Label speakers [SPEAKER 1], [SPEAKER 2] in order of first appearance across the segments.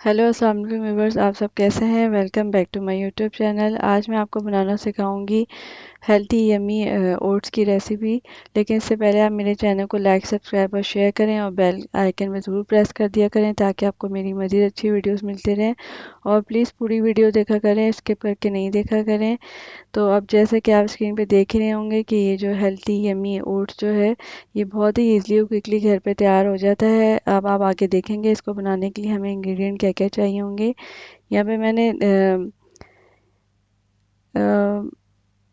[SPEAKER 1] Hello अस्सलाम वालेकुम viewers, आप सब कैसे हैं। Welcome back to my YouTube channel. आज मैं आपको बनाना सिखाऊंगी हेल्थी यमी ओट्स की रेसिपी। लेकिन इससे पहले आप मेरे चैनल को लाइक सब्सक्राइब और शेयर करें और बेल आइकन में ज़रूर प्रेस कर दिया करें ताकि आपको मेरी मज़ीद अच्छी वीडियोस मिलती रहें। और प्लीज़ पूरी वीडियो देखा करें, स्किप करके नहीं देखा करें। तो अब जैसे कि आप स्क्रीन पे देख ही रहे होंगे कि ये जो हेल्थी यमी ओट्स जो है ये बहुत ही ईज़िली और क्विकली घर पे तैयार हो जाता है। अब आप आगे देखेंगे इसको बनाने के लिए हमें इंग्रेडिएंट क्या क्या चाहिए होंगे। यहाँ पे मैंने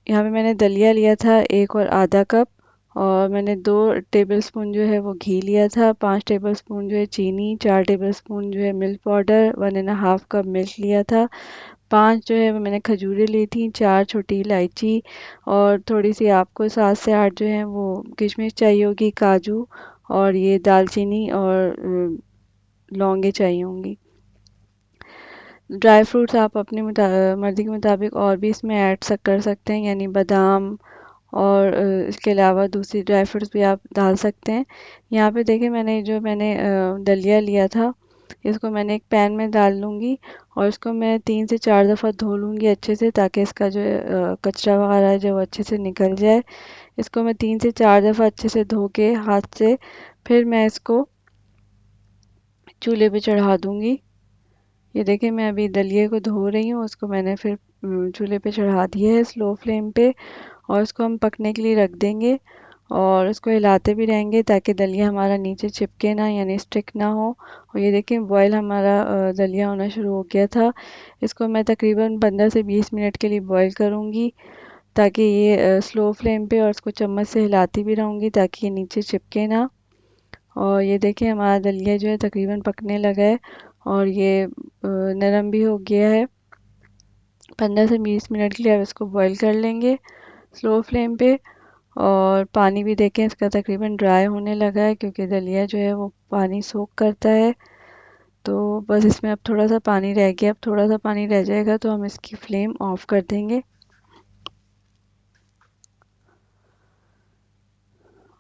[SPEAKER 1] यहाँ पे मैंने दलिया लिया था 1 और ½ कप। और मैंने 2 टेबलस्पून जो है वो घी लिया था, 5 टेबलस्पून जो है चीनी, 4 टेबलस्पून जो है मिल्क पाउडर, 1½ कप मिल्क लिया था। 5 जो है वो मैंने खजूरें ली थी, 4 छोटी इलायची और थोड़ी सी आपको 7 से 8 जो है वो किशमिश चाहिए होगी, काजू और ये दालचीनी और लौंगे चाहिए होंगी। ड्राई फ्रूट्स आप अपनी मर्ज़ी के मुताबिक और भी इसमें कर सकते हैं, यानी बादाम और इसके अलावा दूसरी ड्राई फ्रूट्स भी आप डाल सकते हैं। यहाँ पे देखिए मैंने दलिया लिया था, इसको मैंने एक पैन में डाल लूँगी और इसको मैं 3 से 4 दफ़ा धो लूँगी अच्छे से ताकि इसका जो कचरा वगैरह है जो वो अच्छे से निकल जाए। इसको मैं 3 से 4 दफ़ा अच्छे से धो के हाथ से फिर मैं इसको चूल्हे पे चढ़ा दूँगी। ये देखिए मैं अभी दलिए को धो रही हूँ, उसको मैंने फिर चूल्हे पे चढ़ा दिया है स्लो फ्लेम पे और इसको हम पकने के लिए रख देंगे और इसको हिलाते भी रहेंगे ताकि दलिया हमारा नीचे चिपके ना, यानी स्टिक ना हो। और ये देखिए बॉयल हमारा दलिया होना शुरू हो गया था। इसको मैं तकरीबन 15 से 20 मिनट के लिए बॉयल करूँगी ताकि ये स्लो फ्लेम पे, और इसको चम्मच से हिलाती भी रहूँगी ताकि ये नीचे चिपके ना। और ये देखिए हमारा दलिया जो है तकरीबन पकने लगा है और ये नरम भी हो गया है। 15 से 20 मिनट के लिए अब इसको बॉईल कर लेंगे स्लो फ्लेम पे। और पानी भी देखें इसका तकरीबन ड्राई होने लगा है क्योंकि दलिया जो है वो पानी सोख करता है। तो बस इसमें अब थोड़ा सा पानी रह गया, अब थोड़ा सा पानी रह जाएगा तो हम इसकी फ्लेम ऑफ कर देंगे।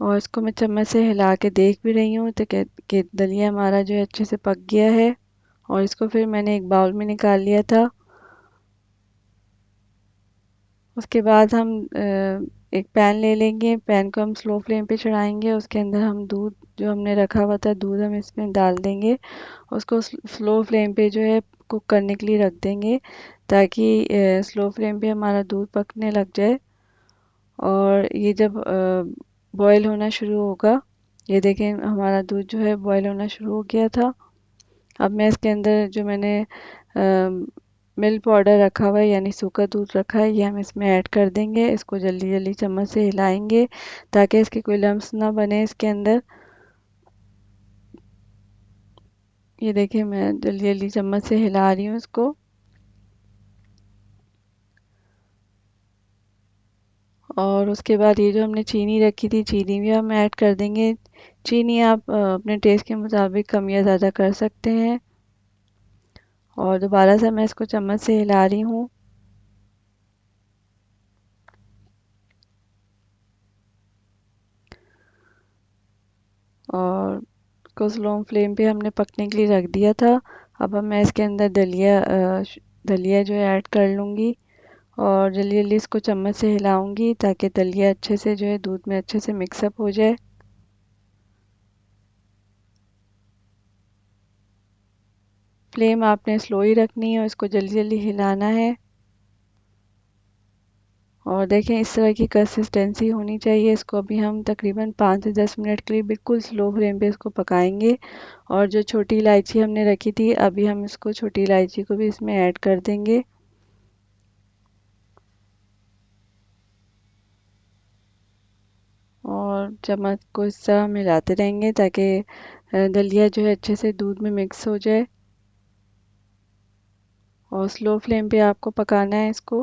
[SPEAKER 1] और इसको मैं चम्मच से हिला के देख भी रही हूँ तो कि दलिया हमारा जो है अच्छे से पक गया है। और इसको फिर मैंने एक बाउल में निकाल लिया था। उसके बाद हम एक पैन ले लेंगे, पैन को हम स्लो फ्लेम पे चढ़ाएंगे, उसके अंदर हम दूध जो हमने रखा हुआ था दूध हम इसमें डाल देंगे। उसको स्लो फ्लेम पे जो है कुक करने के लिए रख देंगे ताकि स्लो फ्लेम पे हमारा दूध पकने लग जाए। और ये जब बॉयल होना शुरू होगा, ये देखें हमारा दूध जो है बॉयल होना शुरू हो गया था। अब मैं इसके अंदर जो मैंने मिल्क पाउडर रखा हुआ है यानी सूखा दूध रखा है ये हम इसमें ऐड कर देंगे। इसको जल्दी जल्दी चम्मच से हिलाएंगे ताकि इसके कोई लम्स ना बने इसके अंदर। ये देखिए मैं जल्दी जल्दी चम्मच से हिला रही हूँ इसको। और उसके बाद ये जो हमने चीनी रखी थी चीनी भी हम ऐड कर देंगे। चीनी आप अपने टेस्ट के मुताबिक कम या ज़्यादा कर सकते हैं। और दोबारा से मैं इसको चम्मच से हिला रही हूँ। और इसको स्लो फ्लेम पे हमने पकने के लिए रख दिया था। अब मैं इसके अंदर दलिया जो है ऐड कर लूँगी और जल्दी जल्दी इसको चम्मच से हिलाऊंगी ताकि दलिया अच्छे से जो है दूध में अच्छे से मिक्सअप हो जाए। फ्लेम आपने स्लो ही रखनी है और इसको जल्दी जल्दी हिलाना है। और देखें इस तरह की कंसिस्टेंसी होनी चाहिए। इसको अभी हम तकरीबन 5 से 10 मिनट के लिए बिल्कुल स्लो फ्लेम पे इसको पकाएंगे। और जो छोटी इलायची हमने रखी थी अभी हम इसको छोटी इलायची को भी इसमें ऐड कर देंगे। और चम्मच को इस तरह मिलाते रहेंगे ताकि दलिया जो है अच्छे से दूध में मिक्स हो जाए। और स्लो फ्लेम पे आपको पकाना है इसको।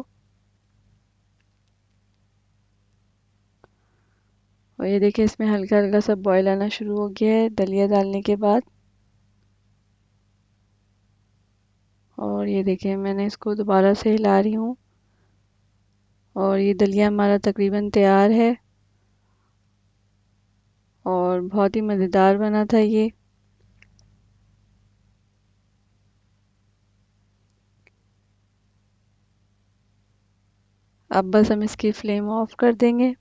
[SPEAKER 1] और ये देखिए इसमें हल्का हल्का सा बॉयल आना शुरू हो गया है दलिया डालने के बाद। और ये देखिए मैंने इसको दोबारा से हिला रही हूँ और ये दलिया हमारा तकरीबन तैयार है और बहुत ही मज़ेदार बना था ये। अब बस हम इसकी फ्लेम ऑफ कर देंगे।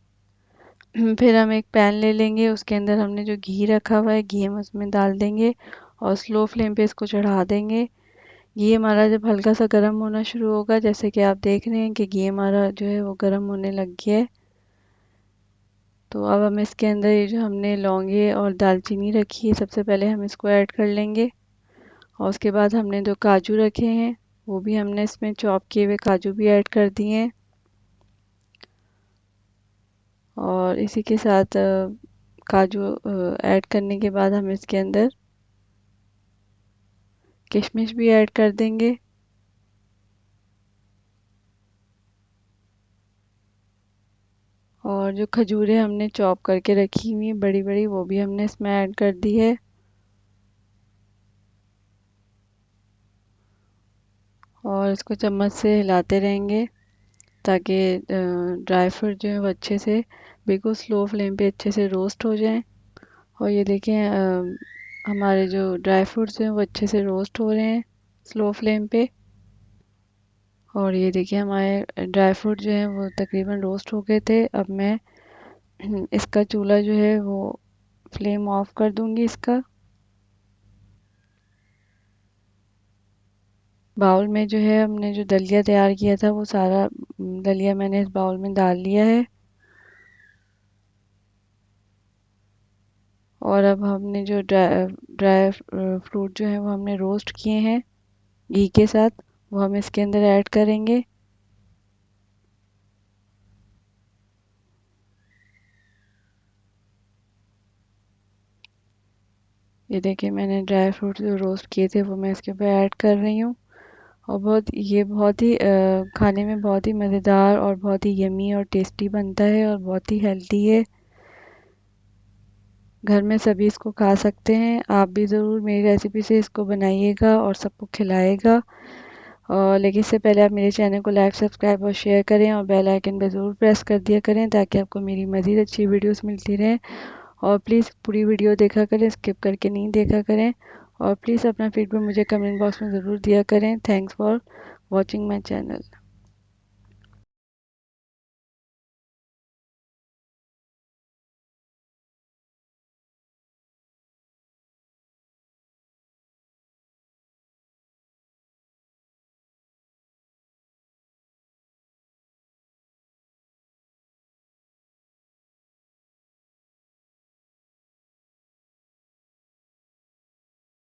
[SPEAKER 1] फिर हम एक पैन ले लेंगे, उसके अंदर हमने जो घी रखा हुआ है घी हम उसमें डाल देंगे और स्लो फ्लेम पे इसको चढ़ा देंगे। घी हमारा जब हल्का सा गर्म होना शुरू होगा, जैसे कि आप देख रहे हैं कि घी हमारा जो है वो गर्म होने लग गया है, तो अब हम इसके अंदर ये जो हमने लौंगे और दालचीनी रखी है सबसे पहले हम इसको ऐड कर लेंगे। और उसके बाद हमने जो काजू रखे हैं वो भी हमने इसमें चॉप किए हुए काजू भी ऐड कर दिए हैं। और इसी के साथ काजू ऐड करने के बाद हम इसके अंदर किशमिश भी ऐड कर देंगे। और जो खजूरें हमने चॉप करके रखी हुई बड़ी बड़ी वो भी हमने इसमें ऐड कर दी है। और इसको चम्मच से हिलाते रहेंगे ताकि ड्राई फ्रूट जो है वो अच्छे से बिल्कुल स्लो फ्लेम पे अच्छे से रोस्ट हो जाएं। और ये देखें हमारे जो ड्राई फ्रूट्स हैं वो अच्छे से रोस्ट हो रहे हैं स्लो फ्लेम पे। और ये देखिए हमारे ड्राई फ्रूट जो है वो तकरीबन रोस्ट हो गए थे। अब मैं इसका चूल्हा जो है वो फ्लेम ऑफ कर दूंगी इसका। बाउल में जो है हमने जो दलिया तैयार किया था वो सारा दलिया मैंने इस बाउल में डाल लिया है। और अब हमने जो ड्राई ड्राई फ्रूट जो है वो हमने रोस्ट किए हैं घी के साथ वो हम इसके अंदर ऐड करेंगे। ये देखिए मैंने ड्राई फ्रूट जो रोस्ट किए थे वो मैं इसके ऊपर ऐड कर रही हूँ। और बहुत ही खाने में बहुत ही मज़ेदार और बहुत ही यमी और टेस्टी बनता है और बहुत ही हेल्दी है। घर में सभी इसको खा सकते हैं। आप भी ज़रूर मेरी रेसिपी से इसको बनाइएगा और सबको खिलाएगा। और लेकिन इससे पहले आप मेरे चैनल को लाइक सब्सक्राइब और शेयर करें और बेल आइकन पर ज़रूर प्रेस कर दिया करें ताकि आपको मेरी मज़ीद अच्छी वीडियोस मिलती रहें। और प्लीज़ पूरी वीडियो देखा करें, स्किप करके नहीं देखा करें। और प्लीज़ अपना फीडबैक मुझे कमेंट बॉक्स में ज़रूर दिया करें। Thanks for watching my channel.